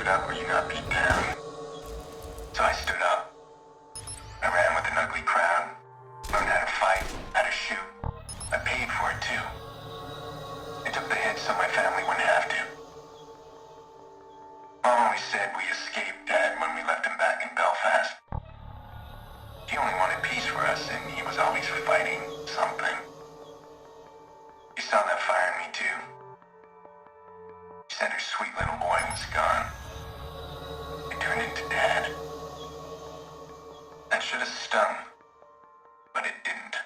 stood up or you got beat down. So I stood up. I ran with an ugly crowd. Learned how to fight, how to shoot. I paid for it too. I took the hit so my family wouldn't have to. Mom always said we escaped Dad when we left him back in Belfast. He only wanted peace for us, and he was always fighting something. He saw that fire in me too. She said her sweet little boy was gone. It turned into Dad. That should have stung, but it didn't.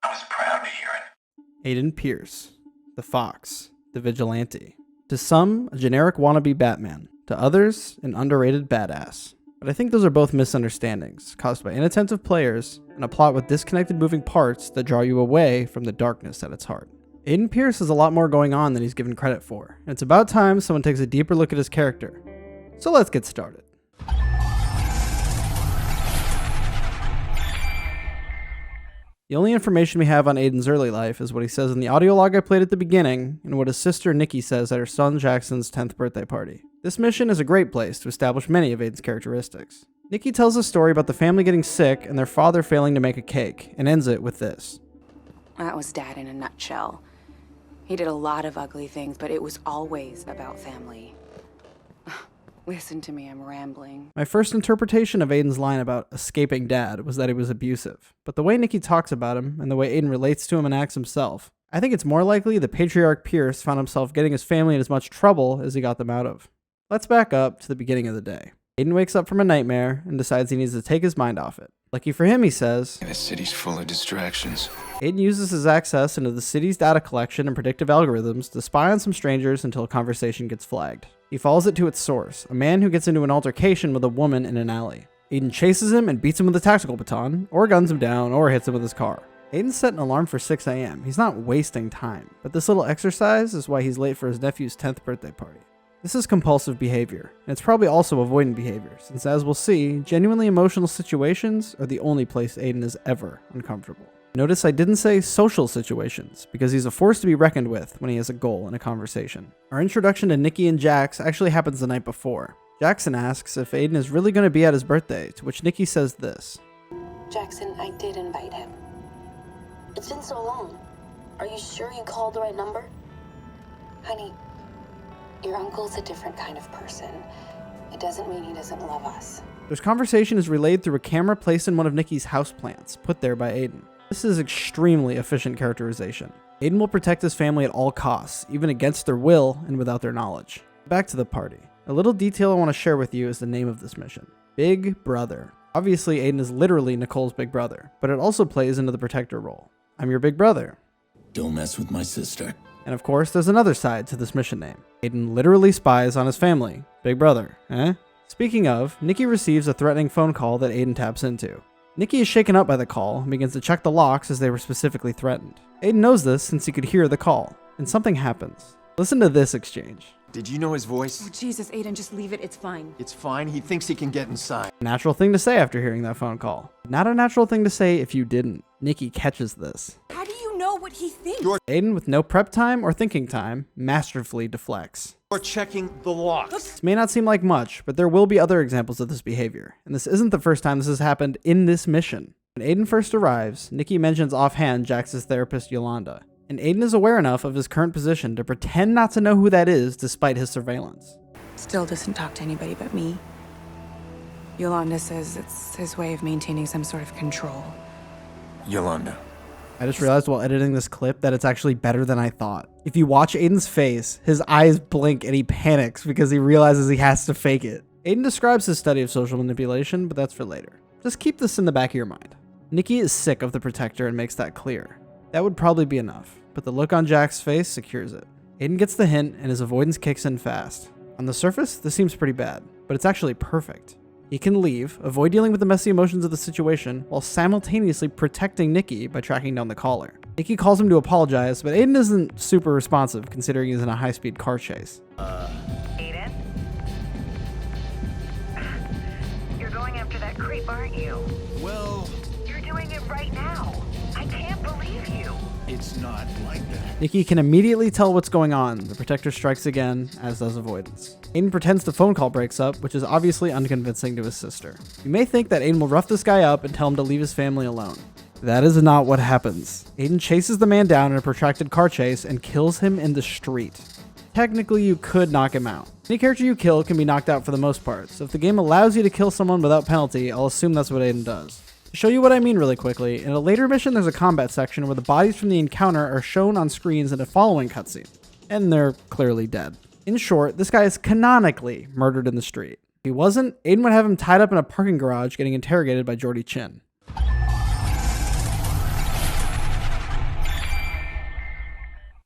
I was proud to hear it. Aiden Pearce, the Fox, the Vigilante. To some, a generic wannabe Batman. To others, an underrated badass. But I think those are both misunderstandings, caused by inattentive players and a plot with disconnected moving parts that draw you away from the darkness at its heart. Aiden Pearce has a lot more going on than he's given credit for, and it's about time someone takes a deeper look at his character. So let's get started. The only information we have on Aiden's early life is what he says in the audio log I played at the beginning and what his sister Nikki says at her son Jackson's 10th birthday party. This mission is a great place to establish many of Aiden's characteristics. Nikki tells a story about the family getting sick and their father failing to make a cake, and ends it with this. That was Dad in a nutshell. He did a lot of ugly things, but it was always about family. Listen to me, I'm rambling. My first interpretation of Aiden's line about escaping Dad was that he was abusive, but the way Nikki talks about him and the way Aiden relates to him and acts himself, I think it's more likely the patriarch Pearce found himself getting his family in as much trouble as he got them out of. Let's back up to the beginning of the day. Aiden wakes up from a nightmare and decides he needs to take his mind off it. Lucky for him, he says, This city's full of distractions. Aiden uses his access into the city's data collection and predictive algorithms to spy on some strangers until a conversation gets flagged. He follows it to its source, a man who gets into an altercation with a woman in an alley. Aiden chases him and beats him with a tactical baton, or guns him down, or hits him with his car. Aiden set an alarm for 6 a.m. He's not wasting time, but this little exercise is why he's late for his nephew's 10th birthday party. This is compulsive behavior, and it's probably also avoidant behavior, since as we'll see, genuinely emotional situations are the only place Aiden is ever uncomfortable. Notice I didn't say social situations, because he's a force to be reckoned with when he has a goal in a conversation. Our introduction to Nikki and Jax actually happens the night before. Jackson asks if Aiden is really going to be at his birthday, to which Nikki says this. Jackson, I did invite him. It's been so long. Are you sure you called the right number? Honey, your uncle's a different kind of person. It doesn't mean he doesn't love us. This conversation is relayed through a camera placed in one of Nikki's houseplants, put there by Aiden. This is extremely efficient characterization. Aiden will protect his family at all costs, even against their will and without their knowledge. Back to the party. A little detail I want to share with you is the name of this mission. Big Brother. Obviously, Aiden is literally Nicole's big brother, but it also plays into the protector role. I'm your big brother. Don't mess with my sister. And of course, there's another side to this mission name. Aiden literally spies on his family. Big brother, eh? Speaking of, Nikki receives a threatening phone call that Aiden taps into. Nikki is shaken up by the call and begins to check the locks as they were specifically threatened. Aiden knows this since he could hear the call, and something happens. Listen to this exchange. Did you know his voice? Oh, Jesus, Aiden, just leave it. It's fine. It's fine. He thinks he can get inside. Natural thing to say after hearing that phone call. Not a natural thing to say if you didn't. Nikki catches this. How do you know what he thinks? Aiden, with no prep time or thinking time, masterfully deflects. You're checking the locks. This may not seem like much, but there will be other examples of this behavior, and this isn't the first time this has happened in this mission. When Aiden first arrives, Nikki mentions offhand Jax's therapist Yolanda, and Aiden is aware enough of his current position to pretend not to know who that is despite his surveillance. Still doesn't talk to anybody but me. Yolanda says it's his way of maintaining some sort of control. Yolanda. I just realized while editing this clip that it's actually better than I thought. If you watch Aiden's face, his eyes blink and he panics because he realizes he has to fake it. Aiden describes his study of social manipulation, but that's for later. Just keep this in the back of your mind. Nikki is sick of the Protector and makes that clear. That would probably be enough, but the look on Jack's face secures it. Aiden gets the hint and his avoidance kicks in fast. On the surface, this seems pretty bad, but it's actually perfect. He can leave, avoid dealing with the messy emotions of the situation, while simultaneously protecting Nikki by tracking down the caller. Nikki calls him to apologize, but Aiden isn't super responsive considering he's in a high-speed car chase. Aiden? You're going after that creep, aren't you? Well, You're doing it right now. I can't believe you. It's not like that. Nikki can immediately tell what's going on. The Protector strikes again, as does Avoidance. Aiden pretends the phone call breaks up, which is obviously unconvincing to his sister. You may think that Aiden will rough this guy up and tell him to leave his family alone. That is not what happens. Aiden chases the man down in a protracted car chase and kills him in the street. Technically, you could knock him out. Any character you kill can be knocked out for the most part, so if the game allows you to kill someone without penalty, I'll assume that's what Aiden does. To show you what I mean really quickly, in a later mission there's a combat section where the bodies from the encounter are shown on screens in a following cutscene, and they're clearly dead. In short, this guy is canonically murdered in the street. If he wasn't, Aiden would have him tied up in a parking garage getting interrogated by Jordy Chin.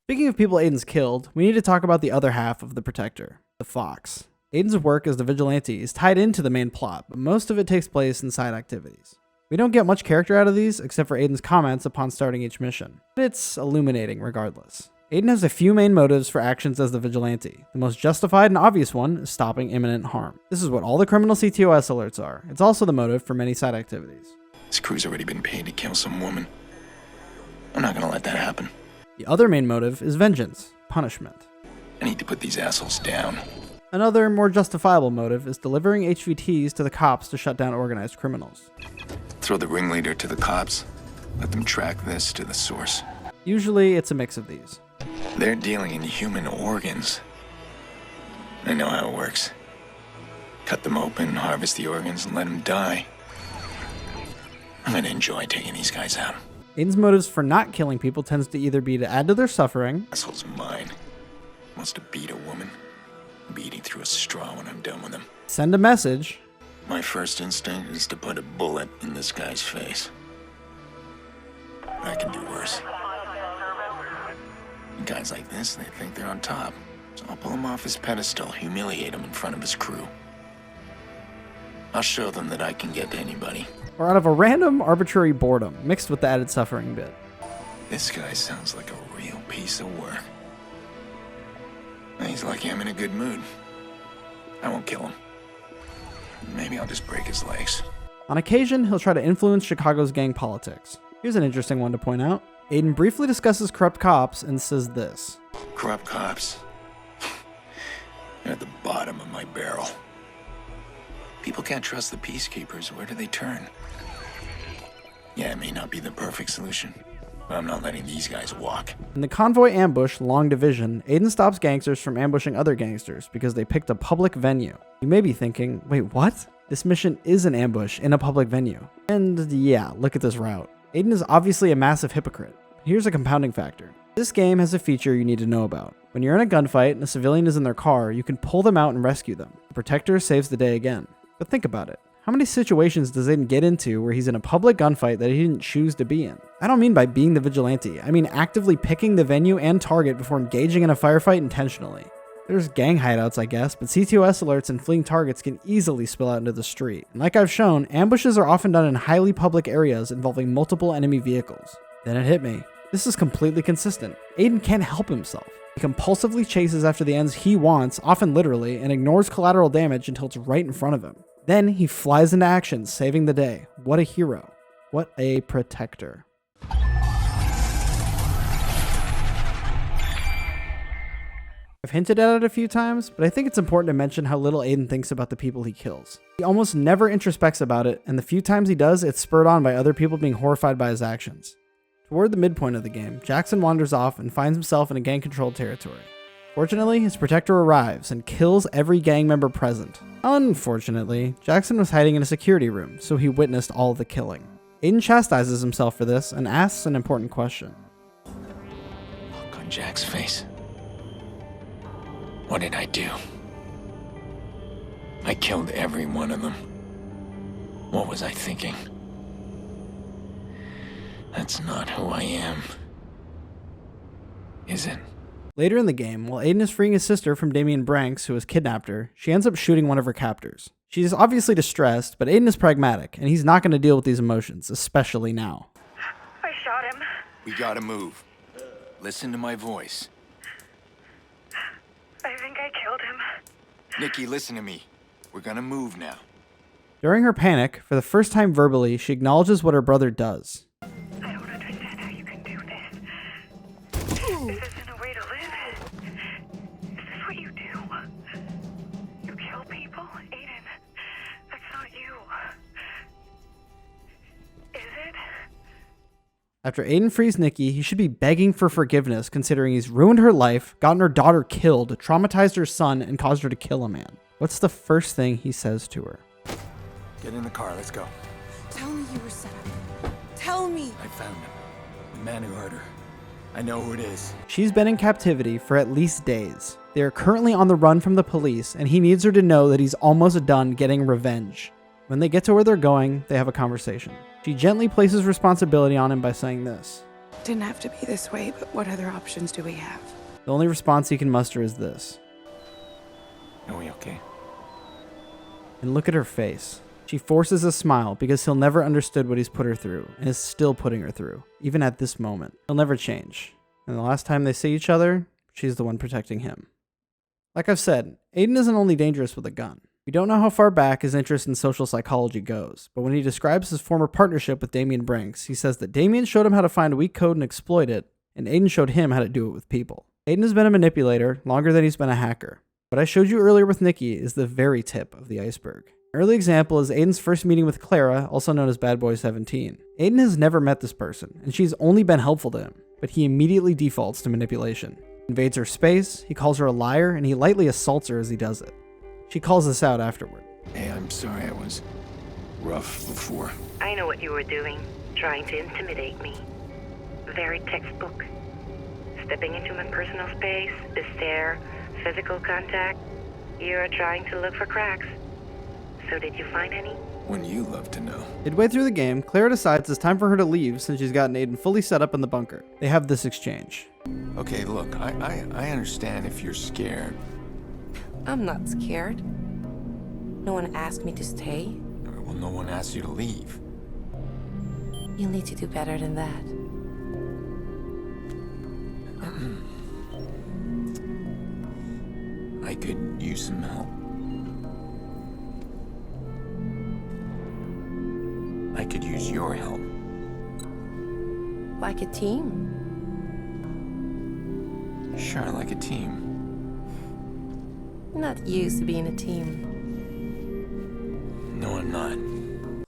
Speaking of people Aiden's killed, we need to talk about the other half of the Protector, the Fox. Aiden's work as the vigilante is tied into the main plot, but most of it takes place in side activities. We don't get much character out of these, except for Aiden's comments upon starting each mission, but it's illuminating regardless. Aiden has a few main motives for actions as the vigilante. The most justified and obvious one is stopping imminent harm. This is what all the criminal CTOS alerts are. It's also the motive for many side activities. This crew's already been paid to kill some woman. I'm not gonna let that happen. The other main motive is vengeance, punishment. I need to put these assholes down. Another, more justifiable motive is delivering HVTs to the cops to shut down organized criminals. Throw the ringleader to the cops. Let them track this to the source. Usually, it's a mix of these. They're dealing in human organs. I know how it works. Cut them open, harvest the organs, and let them die. I'm gonna enjoy taking these guys out. Aiden's motives for not killing people tends to either be to add to their suffering, Asshole's mine. Wants to beat a woman. I'll be eating through a straw when I'm done with him. send a message, My first instinct is to put a bullet in this guy's face. I can do worse. Guys like this, they think they're on top. So I'll pull him off his pedestal, humiliate him in front of his crew. I'll show them that I can get to anybody. or out of a random arbitrary boredom mixed with the added suffering bit. This guy sounds like a real piece of work. He's lucky I'm in a good mood. I won't kill him. Maybe I'll just break his legs. On occasion, he'll try to influence Chicago's gang politics. Here's an interesting one to point out. Aiden briefly discusses corrupt cops and says this. Corrupt cops. They're at the bottom of my barrel. People can't trust the peacekeepers. Where do they turn? Yeah, it may not be the perfect solution, but I'm not letting these guys walk. In the convoy ambush, Long Division, Aiden stops gangsters from ambushing other gangsters because they picked a public venue. You may be thinking, wait, what? This mission is an ambush in a public venue. And yeah, look at this route. Aiden is obviously a massive hypocrite. Here's a compounding factor. This game has a feature you need to know about. When you're in a gunfight and a civilian is in their car, you can pull them out and rescue them. The Protector saves the day again. But think about it. How many situations does Aiden get into where he's in a public gunfight that he didn't choose to be in? I don't mean by being the vigilante. I mean actively picking the venue and target before engaging in a firefight intentionally. There's gang hideouts, I guess, but CTOS alerts and fleeing targets can easily spill out into the street. And like I've shown, ambushes are often done in highly public areas involving multiple enemy vehicles. Then it hit me. This is completely consistent. Aiden can't help himself. He compulsively chases after the ends he wants, often literally, and ignores collateral damage until it's right in front of him. Then he flies into action, saving the day. What a hero. What a protector. I've hinted at it a few times, but I think it's important to mention how little Aiden thinks about the people he kills. He almost never introspects about it, and the few times he does, it's spurred on by other people being horrified by his actions. Toward the midpoint of the game, Jackson wanders off and finds himself in a gang-controlled territory. Fortunately, his protector arrives and kills every gang member present. Unfortunately, Jackson was hiding in a security room, so he witnessed all the killing. Aiden chastises himself for this and asks an important question. Look on Jack's face. What did I do? I killed every one of them. What was I thinking? That's not who I am. Is it? Later in the game, while Aiden is freeing his sister from Damien Branks, who has kidnapped her, she ends up shooting one of her captors. She is obviously distressed, but Aiden is pragmatic, and he's not going to deal with these emotions, especially now. I shot him. We gotta move. Listen to my voice. I think I killed him. Nikki, listen to me. We're gonna move now. During her panic, for the first time verbally, she acknowledges what her brother does. I don't understand how you can do this. After Aiden frees Nikki, he should be begging for forgiveness considering he's ruined her life, gotten her daughter killed, traumatized her son, and caused her to kill a man. What's the first thing he says to her? Get in the car, let's go. Tell me you were set up. Tell me. I found him. The man who hurt her. I know who it is. She's been in captivity for at least days. They are currently on the run from the police, and he needs her to know that he's almost done getting revenge. When they get to where they're going, they have a conversation. She gently places responsibility on him by saying this. Didn't have to be this way, but what other options do we have? The only response he can muster is this. Are we okay? And look at her face. She forces a smile because he'll never understood what he's put her through and is still putting her through, even at this moment. He'll never change. And the last time they see each other, she's the one protecting him. Like I've said, Aiden isn't only dangerous with a gun. We don't know how far back his interest in social psychology goes, but when he describes his former partnership with Damien Brinks, he says that Damien showed him how to find a weak code and exploit it, and Aiden showed him how to do it with people. Aiden has been a manipulator longer than he's been a hacker. What I showed you earlier with Nikki is the very tip of the iceberg. An early example is Aiden's first meeting with Clara, also known as Bad Boy 17. Aiden has never met this person, and she's only been helpful to him, but he immediately defaults to manipulation. He invades her space, he calls her a liar, and he lightly assaults her as he does it. She calls this out afterward. Hey, I'm sorry I was rough before. I know what you were doing, trying to intimidate me. Very textbook. Stepping into my personal space, the stare, physical contact. You are trying to look for cracks. So did you find any? Wouldn't you love to know? Midway through the game, Clara decides it's time for her to leave since she's gotten Aiden fully set up in the bunker. They have this exchange. Okay, look, I understand if you're scared. I'm not scared. No one asked me to stay. Well, no one asked you to leave. You'll need to do better than that. I could use some help. I could use your help. Like a team. Sure, like a team. Not used to being a team. No, I'm not.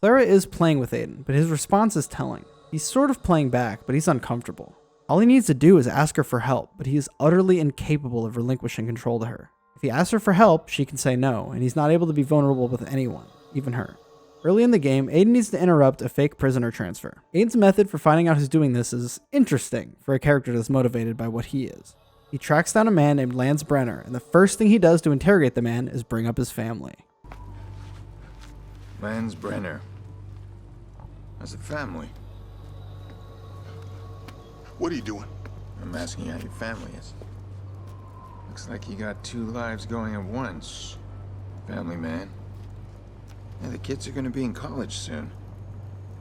Clara is playing with Aiden, but his response is telling. He's sort of playing back, but he's uncomfortable. All he needs to do is ask her for help, but he is utterly incapable of relinquishing control to her. If he asks her for help, she can say no, and he's not able to be vulnerable with anyone, even her. Early in the game, Aiden needs to interrupt a fake prisoner transfer. Aiden's method for finding out who's doing this is interesting for a character that's motivated by what he is. He tracks down a man named Lance Brenner, and the first thing he does to interrogate the man is bring up his family. Lance Brenner. How's the family? What are you doing? I'm asking you how your family is. Looks like you got two lives going at once, family man. Yeah, the kids are gonna be in college soon.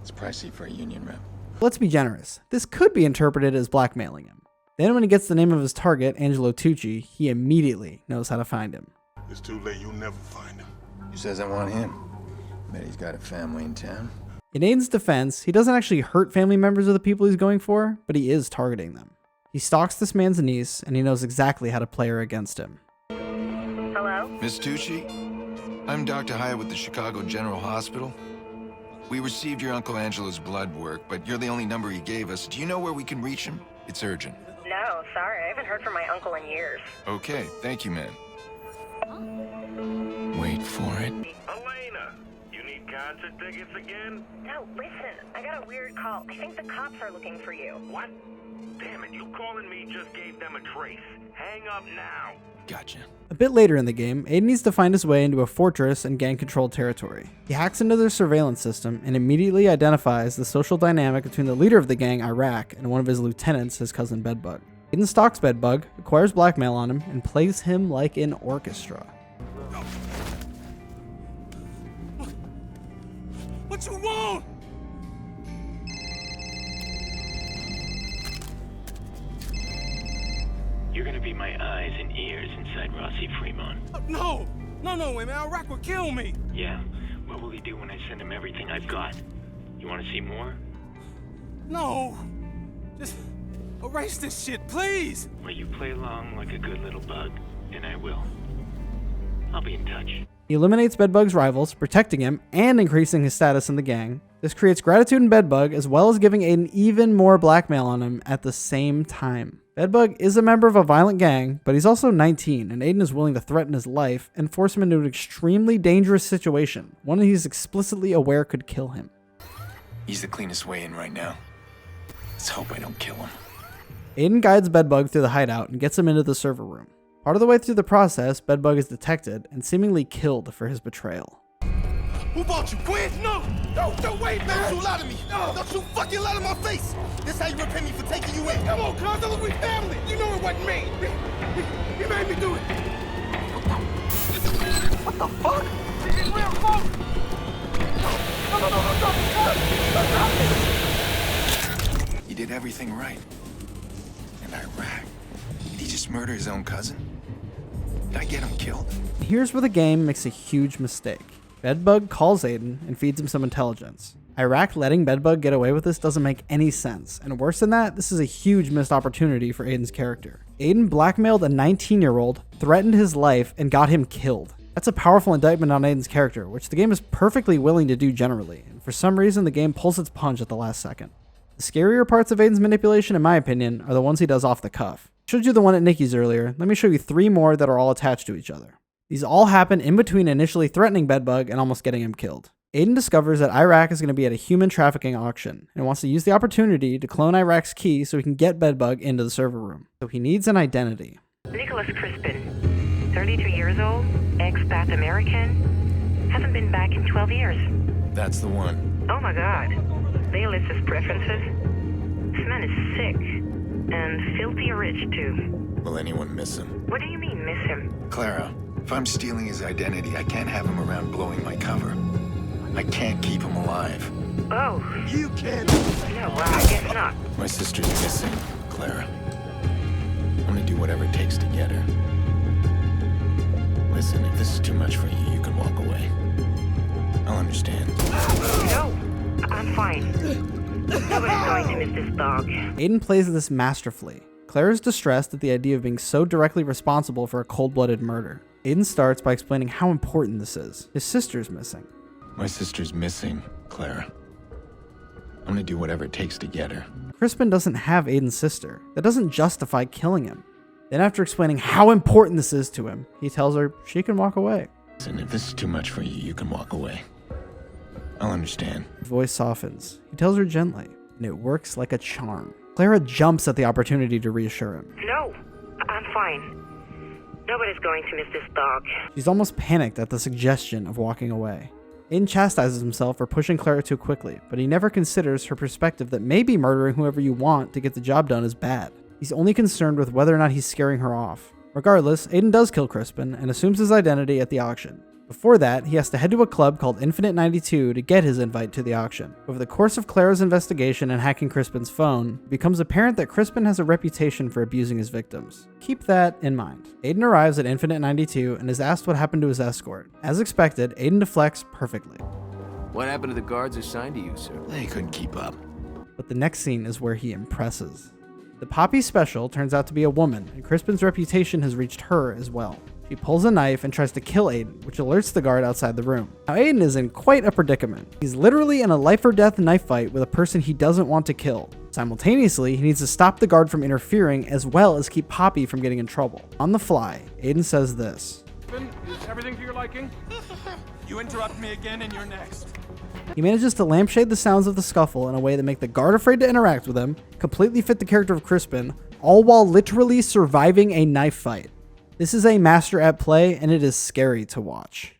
It's pricey for a union rep. Let's be generous. This could be interpreted as blackmailing him. Then when he gets the name of his target, Angelo Tucci, he immediately knows how to find him. It's too late. You'll never find him. Who says I want him? Bet he's got a family in town. In Aiden's defense, he doesn't actually hurt family members of the people he's going for, but he is targeting them. He stalks this man's niece, and he knows exactly how to play her against him. Hello? Miss Tucci? I'm Dr. Hyatt with the Chicago General Hospital. We received your Uncle Angelo's blood work, but you're the only number he gave us. Do you know where we can reach him? It's urgent. No, sorry. I haven't heard from my uncle in years. Okay, thank you, man. Wait for it. Elena, you need concert tickets again? No, listen. I got a weird call. I think the cops are looking for you. What? Damn it, you calling me just gave them a trace. Hang up now. Gotcha. A bit later in the game, Aiden needs to find his way into a fortress in gang-controlled territory. He hacks into their surveillance system and immediately identifies the social dynamic between the leader of the gang, Iraq, and one of his lieutenants, his cousin Bedbug. Aiden stalks Bedbug, acquires blackmail on him, and plays him like an orchestra. What you want? You're gonna be my eyes and ears inside Rossi Fremont. No, man. Iraq will kill me. Yeah, what will he do when I send him everything I've got? You wanna see more? No. Just erase this shit, please. Well, you play along like a good little bug, and I will. I'll be in touch. He eliminates Bedbug's rivals, protecting him and increasing his status in the gang. This creates gratitude in Bedbug, as well as giving Aiden even more blackmail on him at the same time. Bedbug is a member of a violent gang, but he's also 19, and Aiden is willing to threaten his life and force him into an extremely dangerous situation, one he's explicitly aware could kill him. He's the cleanest way in right now. Let's hope I don't kill him. Aiden guides Bedbug through the hideout and gets him into the server room. Part of the way through the process, Bedbug is detected and seemingly killed for his betrayal. Who bought you, Quinn? No! Don't wait, man! Don't you lie to me! No! Don't you fucking lie to my face! This how you repay me for taking you in! Come on, cuz, look, we family! You know it wasn't me! He made me do it! What the fuck? It's real close! No! He did everything right. In Iraq. Did he just murder his own cousin? Did I get him killed? Here's where the game makes a huge mistake. Bedbug calls Aiden and feeds him some intelligence. Iraq letting Bedbug get away with this doesn't make any sense, and worse than that, this is a huge missed opportunity for Aiden's character. Aiden blackmailed a 19-year-old, threatened his life, and got him killed. That's a powerful indictment on Aiden's character, which the game is perfectly willing to do generally, and for some reason the game pulls its punch at the last second. The scarier parts of Aiden's manipulation, in my opinion, are the ones he does off the cuff. I showed you the one at Nikki's earlier, let me show you 3 more that are all attached to each other. These all happen in between initially threatening Bedbug and almost getting him killed. Aiden discovers that Iraq is going to be at a human trafficking auction and wants to use the opportunity to clone Iraq's key so he can get Bedbug into the server room. So he needs an identity. Nicholas Crispin, 32 years old, expat American, hasn't been back in 12 years. That's the one. Oh my god. They list his preferences. This man is sick. And filthy rich, too. Will anyone miss him? What do you mean, miss him? Clara, if I'm stealing his identity, I can't have him around blowing my cover. I can't keep him alive. Oh. You can't. No, well, I guess not. My sister's missing, Clara. I'm gonna do whatever it takes to get her. Listen, if this is too much for you, you can walk away. I'll understand. No, I'm fine. Nobody's going to miss this dog. Aiden plays this masterfully. Claire is distressed at the idea of being so directly responsible for a cold-blooded murder. Aiden starts by explaining how important this is. His sister's missing. My sister's missing, Clara. I'm gonna do whatever it takes to get her. Crispin doesn't have Aiden's sister. That doesn't justify killing him. Then after explaining how important this is to him, he tells her she can walk away. Listen, if this is too much for you, you can walk away. I'll understand. His voice softens. He tells her gently, and it works like a charm. Clara jumps at the opportunity to reassure him. No, I'm fine. Nobody's going to miss this dog. She's almost panicked at the suggestion of walking away. Aiden chastises himself for pushing Clara too quickly, but he never considers her perspective that maybe murdering whoever you want to get the job done is bad. He's only concerned with whether or not he's scaring her off. Regardless, Aiden does kill Crispin and assumes his identity at the auction. Before that, he has to head to a club called Infinite 92 to get his invite to the auction. Over the course of Clara's investigation and hacking Crispin's phone, it becomes apparent that Crispin has a reputation for abusing his victims. Keep that in mind. Aiden arrives at Infinite 92 and is asked what happened to his escort. As expected, Aiden deflects perfectly. What happened to the guards assigned to you, sir? They couldn't keep up. But the next scene is where he impresses. The Poppy Special turns out to be a woman, and Crispin's reputation has reached her as well. She pulls a knife and tries to kill Aiden, which alerts the guard outside the room. Now Aiden is in quite a predicament. He's literally in a life or death knife fight with a person he doesn't want to kill. Simultaneously, he needs to stop the guard from interfering as well as keep Poppy from getting in trouble. On the fly, Aiden says this. Is everything to your liking? You interrupt me again and you're next. He manages to lampshade the sounds of the scuffle in a way that make the guard afraid to interact with him, completely fit the character of Crispin, all while literally surviving a knife fight. This is a master at play, and it is scary to watch.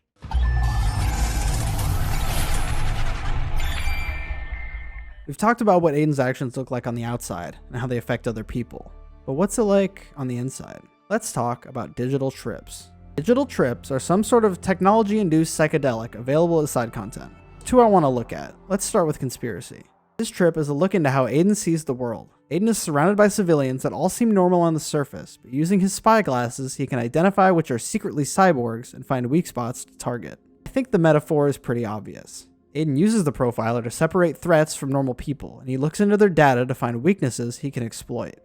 We've talked about what Aiden's actions look like on the outside and how they affect other people. But what's it like on the inside? Let's talk about digital trips. Digital trips are some sort of technology-induced psychedelic available as side content. 2 I want to look at. Let's start with conspiracy. This trip is a look into how Aiden sees the world. Aiden is surrounded by civilians that all seem normal on the surface, but using his spy glasses, he can identify which are secretly cyborgs and find weak spots to target. I think the metaphor is pretty obvious. Aiden uses the profiler to separate threats from normal people, and he looks into their data to find weaknesses he can exploit.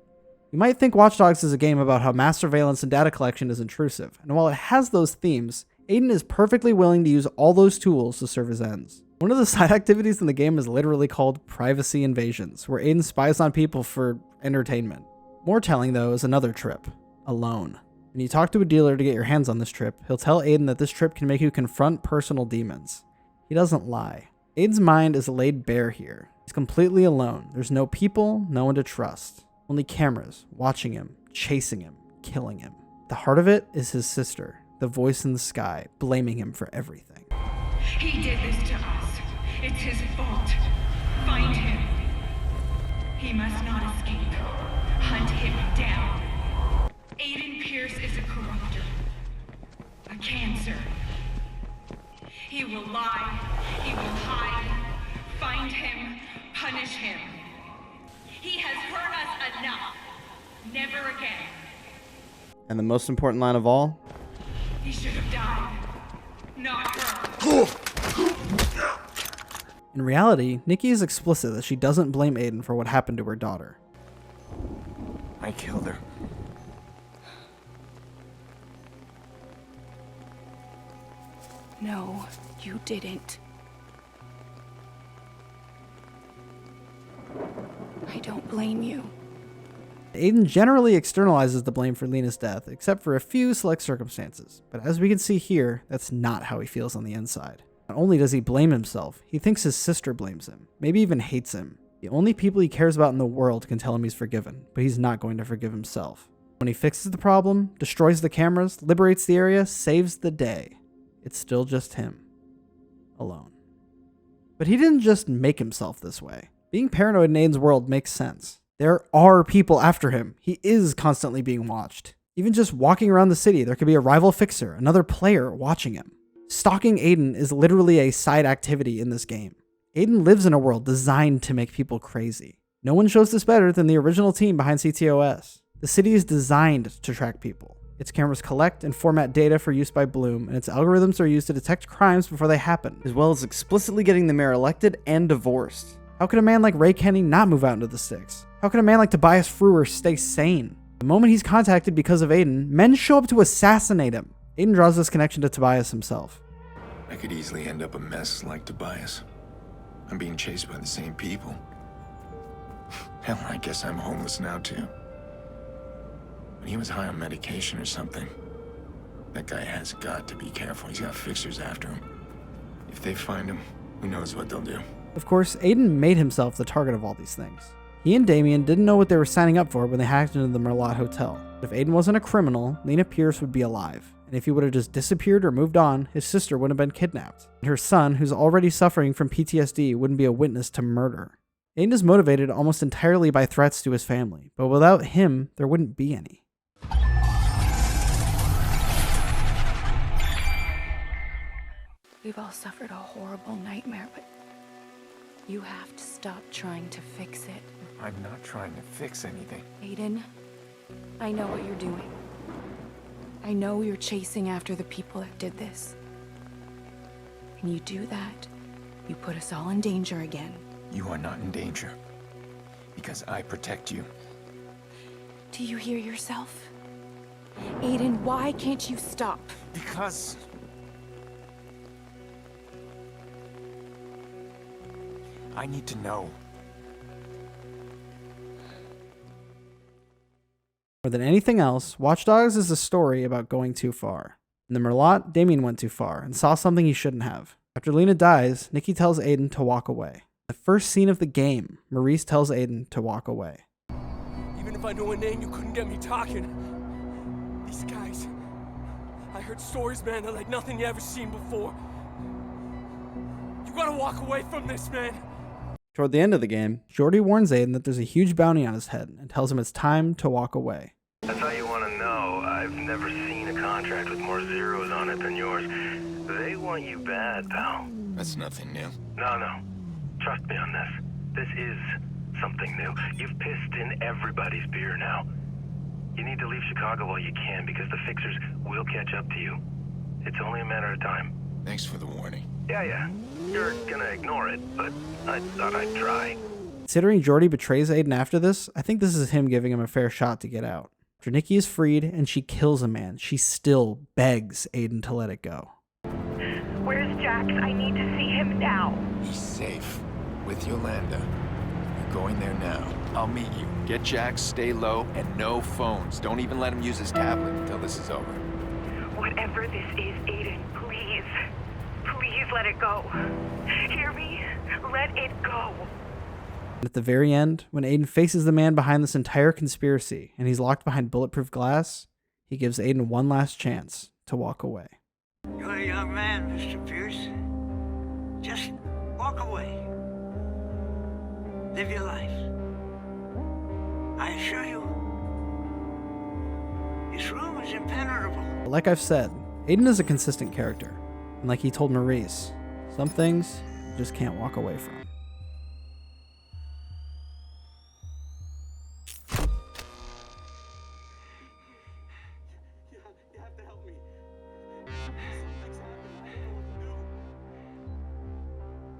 You might think Watch Dogs is a game about how mass surveillance and data collection is intrusive, and while it has those themes, Aiden is perfectly willing to use all those tools to serve his ends. One of the side activities in the game is literally called Privacy Invasions, where Aiden spies on people for entertainment. More telling, though, is another trip. Alone. When you talk to a dealer to get your hands on this trip, he'll tell Aiden that this trip can make you confront personal demons. He doesn't lie. Aiden's mind is laid bare here. He's completely alone. There's no people, no one to trust. Only cameras, watching him, chasing him, killing him. The heart of it is his sister, the voice in the sky, blaming him for everything. He did this to us. It's his fault. Find him. He must not escape. Hunt him down. Aiden Pearce is a corrupter. A cancer. He will lie. He will hide. Find him. Punish him. He has hurt us enough. Never again. And the most important line of all? He should have died. Not her. In reality, Nikki is explicit that she doesn't blame Aiden for what happened to her daughter. I killed her. No, you didn't. I don't blame you. Aiden generally externalizes the blame for Lena's death, except for a few select circumstances. But as we can see here, that's not how he feels on the inside. Not only does he blame himself, he thinks his sister blames him, maybe even hates him. The only people he cares about in the world can tell him he's forgiven, but he's not going to forgive himself. When he fixes the problem, destroys the cameras, liberates the area, saves the day, it's still just him. Alone. But he didn't just make himself this way. Being paranoid in Aiden's world makes sense. There are people after him. He is constantly being watched. Even just walking around the city, there could be a rival fixer, another player watching him. Stalking Aiden is literally a side activity in this game. Aiden lives in a world designed to make people crazy. No one shows this better than the original team behind CTOS. The city is designed to track people. Its cameras collect and format data for use by Bloom, and its algorithms are used to detect crimes before they happen, as well as explicitly getting the mayor elected and divorced. How could a man like Ray Kenny not move out into the sticks? How could a man like Tobias Frewer stay sane? The moment he's contacted because of Aiden, men show up to assassinate him. Aiden draws this connection to Tobias himself. I could easily end up a mess like Tobias. I'm being chased by the same people. Hell, I guess I'm homeless now too. But he was high on medication or something. That guy has got to be careful. He's got fixers after him. If they find him, who knows what they'll do. Of course, Aiden made himself the target of all these things. He and Damien didn't know what they were signing up for when they hacked into the Merlot Hotel. If Aiden wasn't a criminal, Lena Pearce would be alive. And if he would have just disappeared or moved on, his sister wouldn't have been kidnapped. And her son, who's already suffering from PTSD, wouldn't be a witness to murder. Aiden is motivated almost entirely by threats to his family, but without him, there wouldn't be any. We've all suffered a horrible nightmare, but you have to stop trying to fix it. I'm not trying to fix anything. Aiden, I know what you're doing. I know you're chasing after the people that did this. And you do that, you put us all in danger again. You are not in danger. Because I protect you. Do you hear yourself? Aiden, why can't you stop? Because... I need to know. More than anything else, Watch Dogs is a story about going too far. In the Merlot, Damien went too far and saw something he shouldn't have. After Lena dies, Nikki tells Aiden to walk away. The first scene of the game, Maurice tells Aiden to walk away. Even if I knew a name, you couldn't get me talking. These guys... I heard stories, man, that like nothing you ever seen before. You gotta walk away from this, man. Toward the end of the game, Jordy warns Aiden that there's a huge bounty on his head and tells him it's time to walk away. That's all you want to know. I've never seen a contract with more zeros on it than yours. They want you bad, pal. That's nothing new. No. Trust me on this. This is something new. You've pissed in everybody's beer now. You need to leave Chicago while you can because the fixers will catch up to you. It's only a matter of time. Thanks for the warning. Yeah. You're gonna ignore it, but I thought I'd try. Considering Jordy betrays Aiden after this, I think this is him giving him a fair shot to get out. After Nikki is freed and she kills a man, she still begs Aiden to let it go. Where's Jax? I need to see him now. He's safe. With Yolanda. You're going there now. I'll meet you. Get Jax, stay low, and no phones. Don't even let him use his tablet until this is over. Whatever this is, Aiden, please. Please let it go. Hear me? Let it go. At the very end, when Aiden faces the man behind this entire conspiracy and he's locked behind bulletproof glass, he gives Aiden one last chance to walk away. You're a young man, Mr. Pearce. Just walk away. Live your life. I assure you, this room is impenetrable. But like I've said, Aiden is a consistent character. And like he told Maurice, some things you just can't walk away from.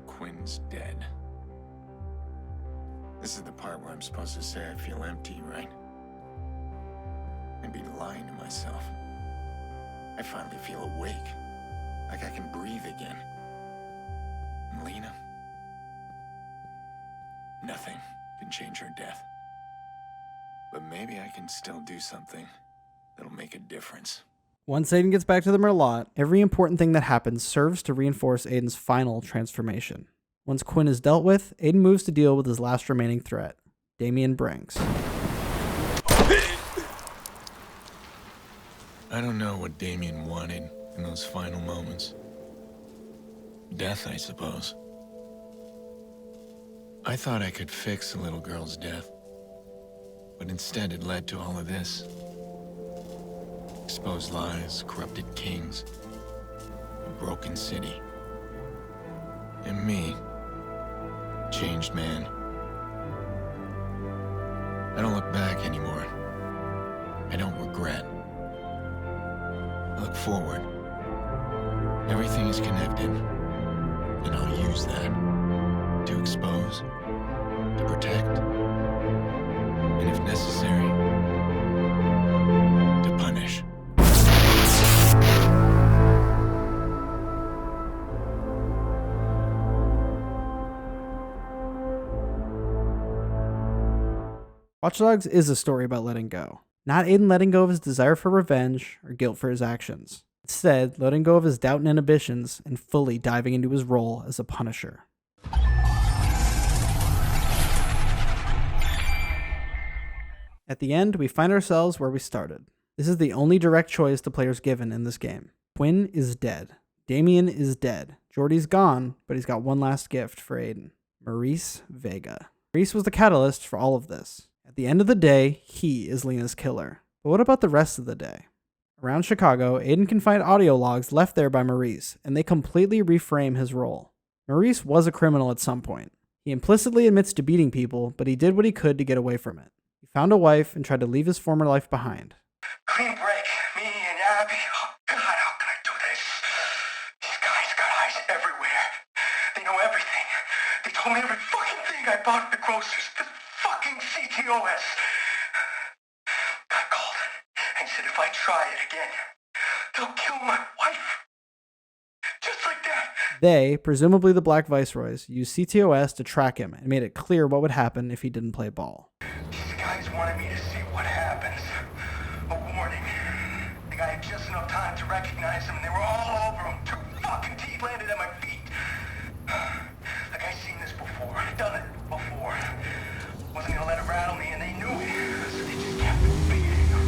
Quinn's dead. This is the part where I'm supposed to say I feel empty, right? I'd be lying to myself. I finally feel awake. Like I can breathe again. And Lena? Nothing can change her death. But maybe I can still do something that'll make a difference. Once Aiden gets back to the Merlot, every important thing that happens serves to reinforce Aiden's final transformation. Once Quinn is dealt with, Aiden moves to deal with his last remaining threat, Damian Branks. I don't know what Damien wanted in those final moments. Death, I suppose. I thought I could fix a little girl's death, but instead it led to all of this. Exposed lies, corrupted kings, a broken city. And me, changed man. I don't look back anymore. I don't regret. I look forward. Everything is connected, and I'll use that to expose, to protect, and if necessary, to punish. Watch Dogs is a story about letting go. Not Aiden letting go of his desire for revenge or guilt for his actions. Instead, letting go of his doubt and inhibitions and fully diving into his role as a Punisher. At the end, we find ourselves where we started. This is the only direct choice the player's given in this game. Quinn is dead. Damian is dead. Jordy's gone, but he's got one last gift for Aiden. Maurice Vega. Maurice was the catalyst for all of this. At the end of the day, he is Lena's killer. But what about the rest of the day? Around Chicago, Aiden can find audio logs left there by Maurice, and they completely reframe his role. Maurice was a criminal at some point. He implicitly admits to beating people, but he did what he could to get away from it. He found a wife and tried to leave his former life behind. Clean break. Me and Abby. Oh, God, how can I do this? These guys got eyes everywhere. They know everything. They told me every fucking thing I bought at the grocers. The fucking CTOS. I called and said if I try it again, they'll kill my wife. Just like that. They, presumably the Black Viceroys, used CTOS to track him and made it clear what would happen if he didn't play ball. These guys wanted me to see what happens. A warning. I think I had just enough time to recognize them, and they were all over them. Two fucking teeth landed at my feet. Like I've seen this before. Done it before. Wasn't gonna let it rattle me, and they knew it. So they just kept beating them.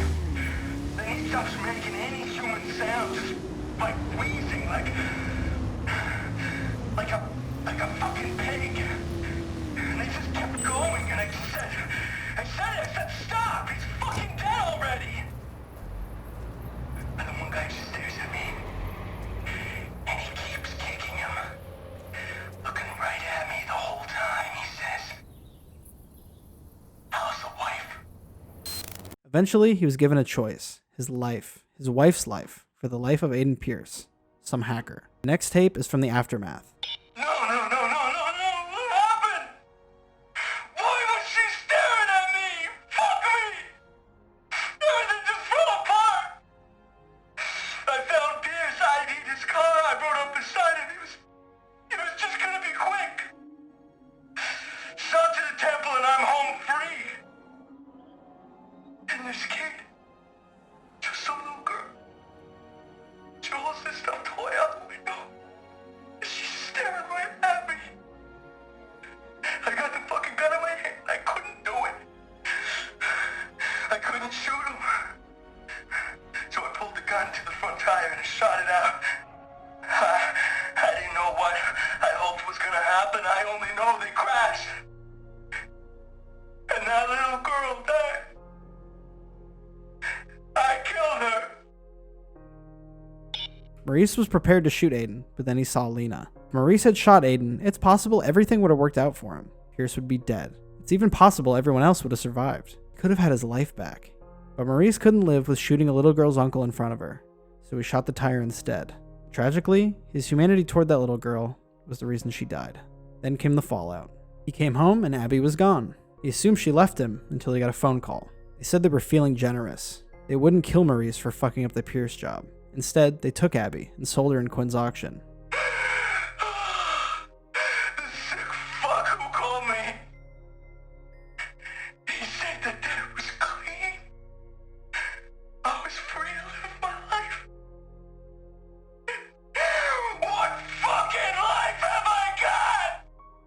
Then he stops making any human sound, just like wheezing, like a fucking pig. And they just kept going, and I said, stop! He's fucking dead already! And then one guy just stares at me, and he keeps kicking him. Looking right at me the whole time, he says, how's the wife? Eventually, he was given a choice. His life. His wife's life. For the life of Aiden Pearce. Some hacker. The next tape is from the aftermath. No, what happened? Why was she staring at me? Fuck me! Everything this car. I rode up beside him. It was just gonna be quick. Shot to the temple and I'm home free. And this kid, just some little girl, she holds this stuffed toy out the window. She's staring right at me. I got the fucking gun in my hand. I couldn't do it. I couldn't shoot him. So I pulled the gun to the front tire and shot it out. I didn't know what I hoped was gonna happen. I only know they crashed. And that little girl died. I killed her. Maurice was prepared to shoot Aiden, but then he saw Lena. If Maurice had shot Aiden, it's possible everything would have worked out for him. Pearce would be dead. It's even possible everyone else would have survived. He could have had his life back. But Maurice couldn't live with shooting a little girl's uncle in front of her, so he shot the tire instead. Tragically, his humanity toward that little girl was the reason she died. Then came the fallout. He came home and Abby was gone. He assumed she left him until he got a phone call. They said they were feeling generous. They wouldn't kill Maurice for fucking up the Pearce job. Instead, they took Abby and sold her in Quinn's auction. Fuck, who called me? He said the debt was clean. I was free to live my life. What fucking life have I got?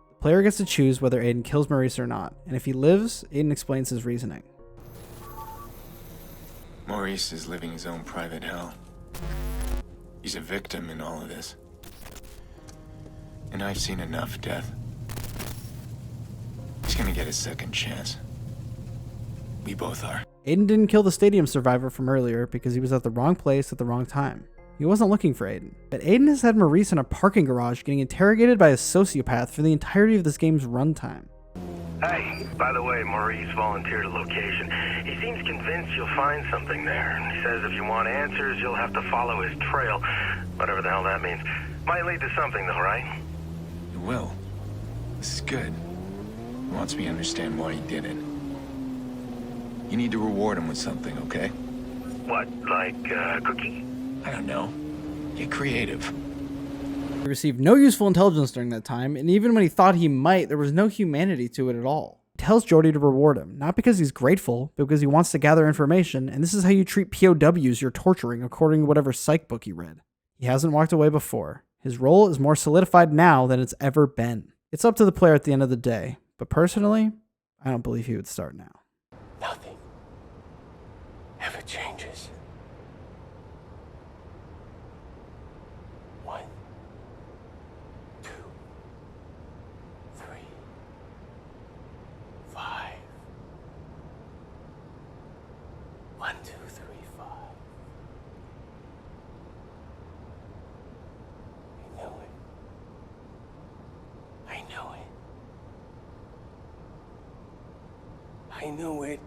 The player gets to choose whether Aiden kills Maurice or not, and if he lives, Aiden explains his reasoning. Maurice is living his own private hell. He's a victim in all of this. And I've seen enough death. He's gonna get a second chance. We both are. Aiden didn't kill the stadium survivor from earlier because he was at the wrong place at the wrong time. He wasn't looking for Aiden. But Aiden has had Maurice in a parking garage getting interrogated by a sociopath for the entirety of this game's runtime. Hey, by the way, Maurice volunteered a location. He seems convinced you'll find something there. He says if you want answers, you'll have to follow his trail. Whatever the hell that means. Might lead to something though, right? It will. This is good. He wants me to understand why he did it. You need to reward him with something, okay? What, like a cookie? I don't know. Get creative. He received no useful intelligence during that time, and even when he thought he might, there was no humanity to it at all. He tells Jordy to reward him, not because he's grateful, but because he wants to gather information, and this is how you treat POWs you're torturing according to whatever psych book he read. He hasn't walked away before. His role is more solidified now than it's ever been. It's up to the player at the end of the day, but personally, I don't believe he would start now. Nothing ever changes. 1, 2, 3, 5. 1, 2, 3, 5. I know it. I know it. I know it.